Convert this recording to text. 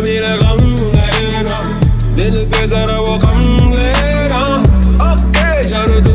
bile gam लेना दिल पे जरा वो कम लेना ओके जानू तू